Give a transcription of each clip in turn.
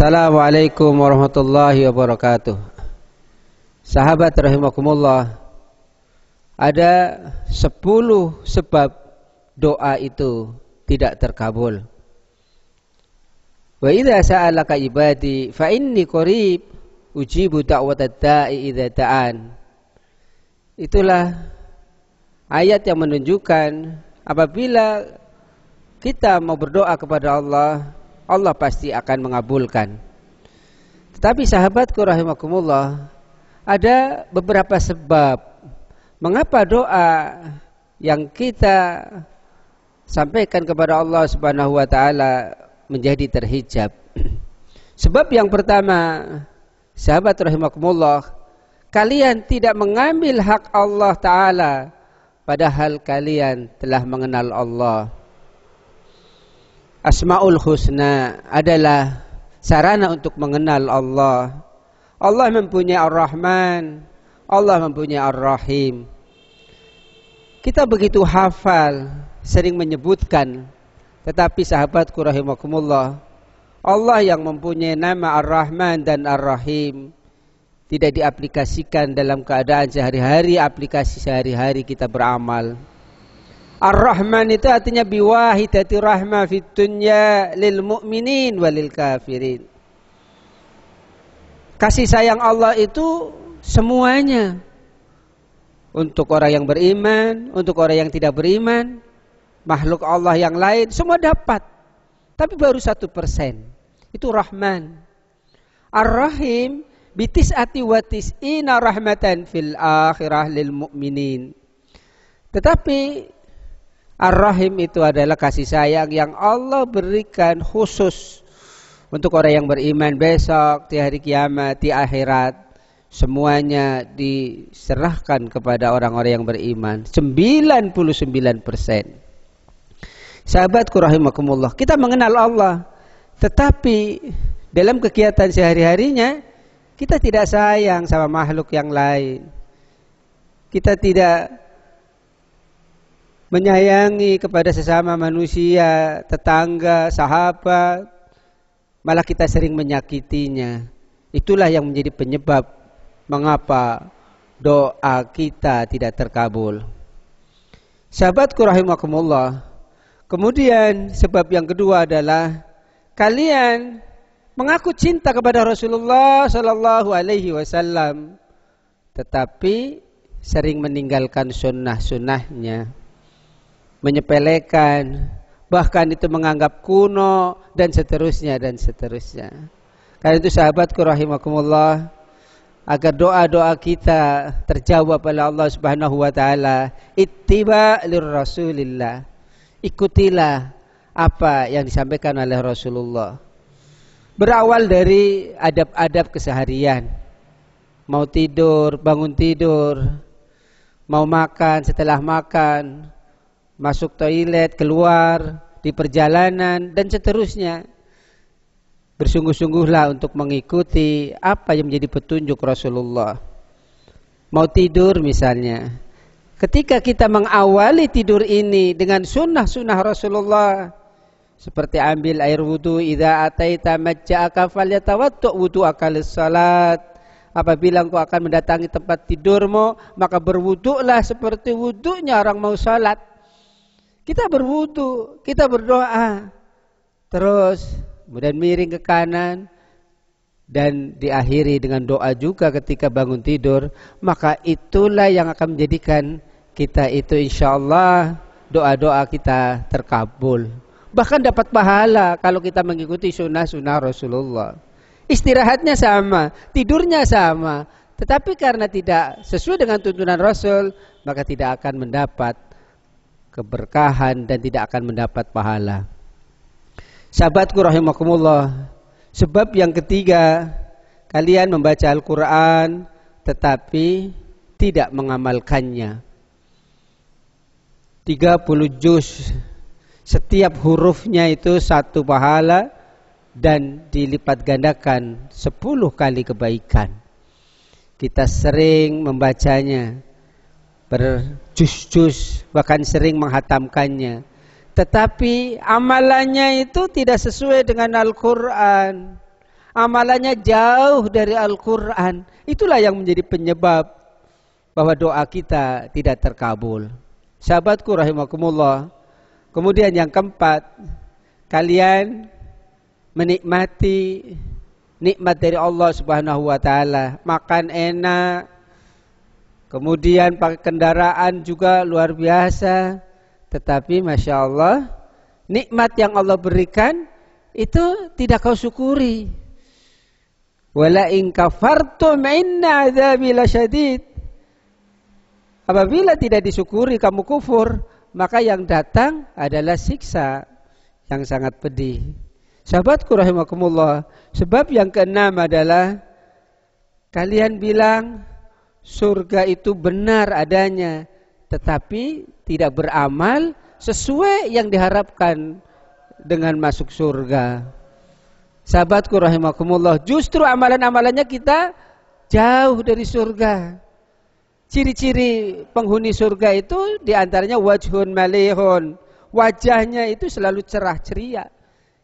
Assalamualaikum warahmatullahi wabarakatuh. Sahabat rahimakumullah, ada 10 sebab doa itu tidak terkabul. Wa idza sa'alaka ibadi fa inni qarib ujibu da'watad da'i idza ta'an. Itulah ayat yang menunjukkan apabila kita mau berdoa kepada Allah, Allah pasti akan mengabulkan. Tetapi sahabatku rahimakumullah, ada beberapa sebab mengapa doa yang kita sampaikan kepada Allah Subhanahu wa taala menjadi terhijab. Sebab yang pertama, sahabat rahimakumullah, kalian tidak mengambil hak Allah taala padahal kalian telah mengenal Allah. Asmaul Husna adalah sarana untuk mengenal Allah. Allah mempunyai Ar-Rahman, Allah mempunyai Ar-Rahim. Kita begitu hafal, sering menyebutkan, tetapi sahabatku rahimakumullah, Allah yang mempunyai nama Ar-Rahman dan Ar-Rahim tidak diaplikasikan dalam keadaan sehari-hari, aplikasi sehari-hari kita beramal. Ar-Rahman itu artinya biwahidati rahmah fid dunya lil mu'minin walil kafirin. Kasih sayang Allah itu semuanya, untuk orang yang beriman, untuk orang yang tidak beriman, makhluk Allah yang lain, semua dapat. Tapi baru 1%. Itu Rahman. Ar-Rahim bitis'ati wa tis'ina rahmatan fil akhirah lil mu'minin. Tetapi Ar-Rahim itu adalah kasih sayang yang Allah berikan khusus untuk orang yang beriman besok, di hari kiamat, di akhirat. Semuanya diserahkan kepada orang-orang yang beriman. 99%. Sahabatku rahimakumullah, kita mengenal Allah, tetapi dalam kegiatan sehari-harinya kita tidak sayang sama makhluk yang lain. Kita tidak menyayangi kepada sesama manusia, tetangga, sahabat, malah kita sering menyakitinya. Itulah yang menjadi penyebab mengapa doa kita tidak terkabul. Sahabatku rahimakumullah, kemudian sebab yang kedua adalah kalian mengaku cinta kepada Rasulullah sallallahu alaihi wasallam, tetapi sering meninggalkan sunnah-sunnahnya, menyepelekan, bahkan itu menganggap kuno dan seterusnya dan seterusnya. Karena itu sahabatku rahimakumullah, agar doa-doa kita terjawab oleh Allah Subhanahu wa taala, ittiba lir Rasulillah. Ikutilah apa yang disampaikan oleh Rasulullah. Berawal dari adab-adab keseharian. Mau tidur, bangun tidur, mau makan, setelah makan, masuk toilet, keluar, di perjalanan, dan seterusnya. Bersungguh-sungguhlah untuk mengikuti apa yang menjadi petunjuk Rasulullah. Mau tidur misalnya, ketika kita mengawali tidur ini dengan sunnah-sunnah Rasulullah, seperti ambil air wudu, idza ataita majja'aka falyatawaddu wudu'aka lis-salat. Apabila engkau akan mendatangi tempat tidurmu, maka berwuduklah seperti wuduknya orang mau salat. Kita berwudu, kita berdoa, terus kemudian miring ke kanan, dan diakhiri dengan doa juga ketika bangun tidur. Maka itulah yang akan menjadikan kita itu insyaallah doa-doa kita terkabul. Bahkan dapat pahala kalau kita mengikuti sunnah-sunnah Rasulullah. Istirahatnya sama, tidurnya sama, tetapi karena tidak sesuai dengan tuntunan Rasul, maka tidak akan mendapat keberkahan dan tidak akan mendapat pahala. Sahabatku rahimakumullah, sebab yang ketiga, kalian membaca Al-Quran tetapi tidak mengamalkannya. 30 juz, setiap hurufnya itu 1 pahala dan dilipat gandakan 10 kali kebaikan. Kita sering membacanya, berjuz-juz, bahkan sering menghatamkannya, tetapi amalannya itu tidak sesuai dengan Al-Quran. amalannya jauh dari Al-Quran. Itulah yang menjadi penyebab bahwa doa kita tidak terkabul. Sahabatku rahimakumullah. Kemudian yang keempat, kalian menikmati nikmat dari Allah Subhanahu wa taala, makan enak, kemudian pakai kendaraan juga luar biasa, tetapi Masya Allah, nikmat yang Allah berikan itu tidak kau syukuri. Wala in kafartum inna adzabi lasyadid. Apabila tidak disyukuri kamu kufur, maka yang datang adalah siksa yang sangat pedih. Sahabatku rahimakumullah, sebab yang keenam adalah kalian bilang surga itu benar adanya, tetapi tidak beramal sesuai yang diharapkan dengan masuk surga. Sahabatku rahimakumullah, justru amalan-amalannya kita jauh dari surga. Ciri-ciri penghuni surga itu diantaranya wajhun malihun, wajahnya itu selalu cerah ceria.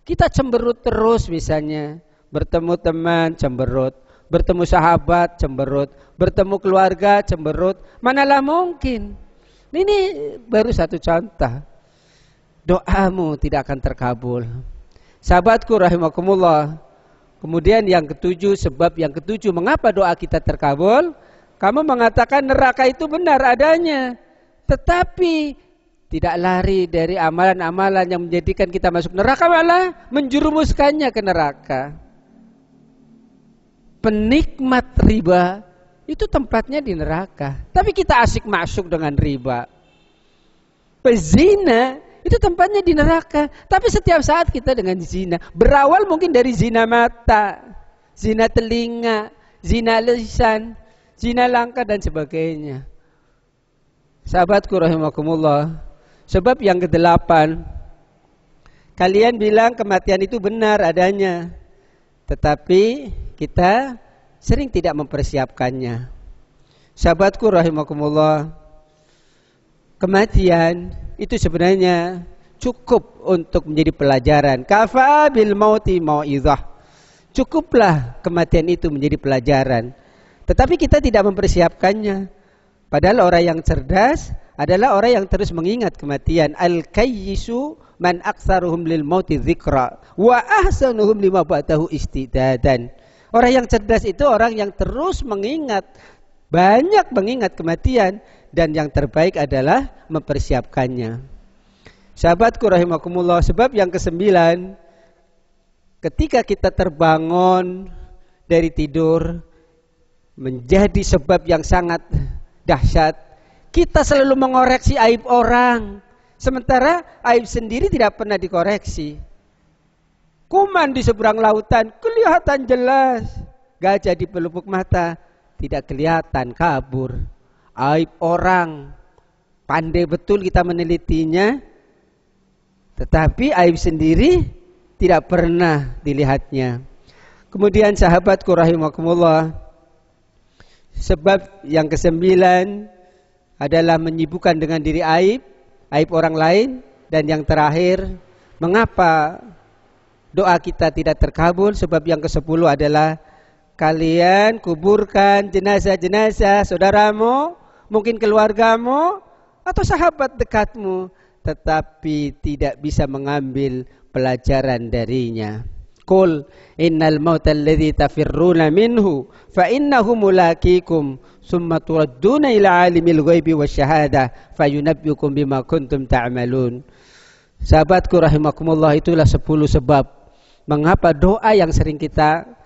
Kita cemberut terus misalnya, bertemu teman cemberut, bertemu sahabat cemberut, bertemu keluarga cemberut, manalah mungkin. Ini baru satu contoh. Doamu tidak akan terkabul. Sahabatku rahimakumullah. Kemudian yang ketujuh, sebab yang ketujuh mengapa doa kita terkabul? Kamu mengatakan neraka itu benar adanya, tetapi tidak lari dari amalan-amalan yang menjadikan kita masuk neraka, malah menjerumuskannya ke neraka. Penikmat riba itu tempatnya di neraka, tapi kita asik masuk dengan riba. Pezina itu tempatnya di neraka, tapi setiap saat kita dengan zina. Berawal mungkin dari zina mata, zina telinga, zina lisan, zina langkah dan sebagainya. Sahabatku rahimakumullah, sebab yang kedelapan, kalian bilang kematian itu benar adanya, tetapi kita sering tidak mempersiapkannya. Sahabatku rahimakumullah, kematian itu sebenarnya cukup untuk menjadi pelajaran. Kafa bil mauti mau'izah. Cukuplah kematian itu menjadi pelajaran. Tetapi kita tidak mempersiapkannya. Padahal orang yang cerdas adalah orang yang terus mengingat kematian. Al-kayyisu man aktsaruhum lil mauti dzikra wa ahsanuhum lima ba'dahu istidadan. Orang yang cerdas itu orang yang terus mengingat, banyak mengingat kematian, dan yang terbaik adalah mempersiapkannya. Sahabatku rahimakumullah, sebab yang kesembilan, ketika kita terbangun dari tidur menjadi sebab yang sangat dahsyat, kita selalu mengoreksi aib orang, sementara aib sendiri tidak pernah dikoreksi. Kuman di seberang lautan kelihatan jelas, gajah di pelupuk mata tidak kelihatan, kabur. Aib orang pandai betul kita menelitinya, tetapi aib sendiri tidak pernah dilihatnya. Kemudian sahabatku rahimakumullah, sebab yang kesembilan adalah menyibukkan dengan diri aib orang lain. Dan yang terakhir, mengapa doa kita tidak terkabul? Sebab yang ke-10 adalah kalian kuburkan jenazah-jenazah saudaramu, mungkin keluargamu atau sahabat dekatmu, tetapi tidak bisa mengambil pelajaran darinya. Qul innal mautal ladzi tafirruna minhu fa innahu mulaqikum summa turadduna ila alimil ghaibi wasyahada fayunabbiukum bima kuntum ta'malun. Sahabatku rahimakumullah, itulah 10 sebab mengapa doa yang sering kita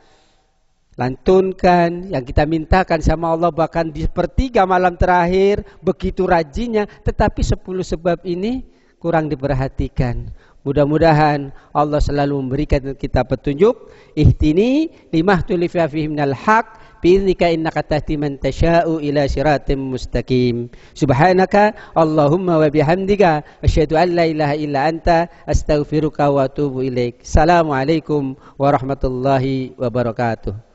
lantunkan, yang kita mintakan sama Allah bahkan di sepertiga malam terakhir begitu rajinnya, tetapi 10 sebab ini kurang diperhatikan. Mudah-mudahan Allah selalu memberikan kita petunjuk. Ihtini limahtulifa fihi minal haq bi'idhnika innaka tahdi man tasha'u ila siratim mustaqim. Subhanaka Allahumma wa bihamdika asyhadu an la ilaha illa anta astaghfiruka wa atubu ilaik. Assalamualaikum warahmatullahi wabarakatuh.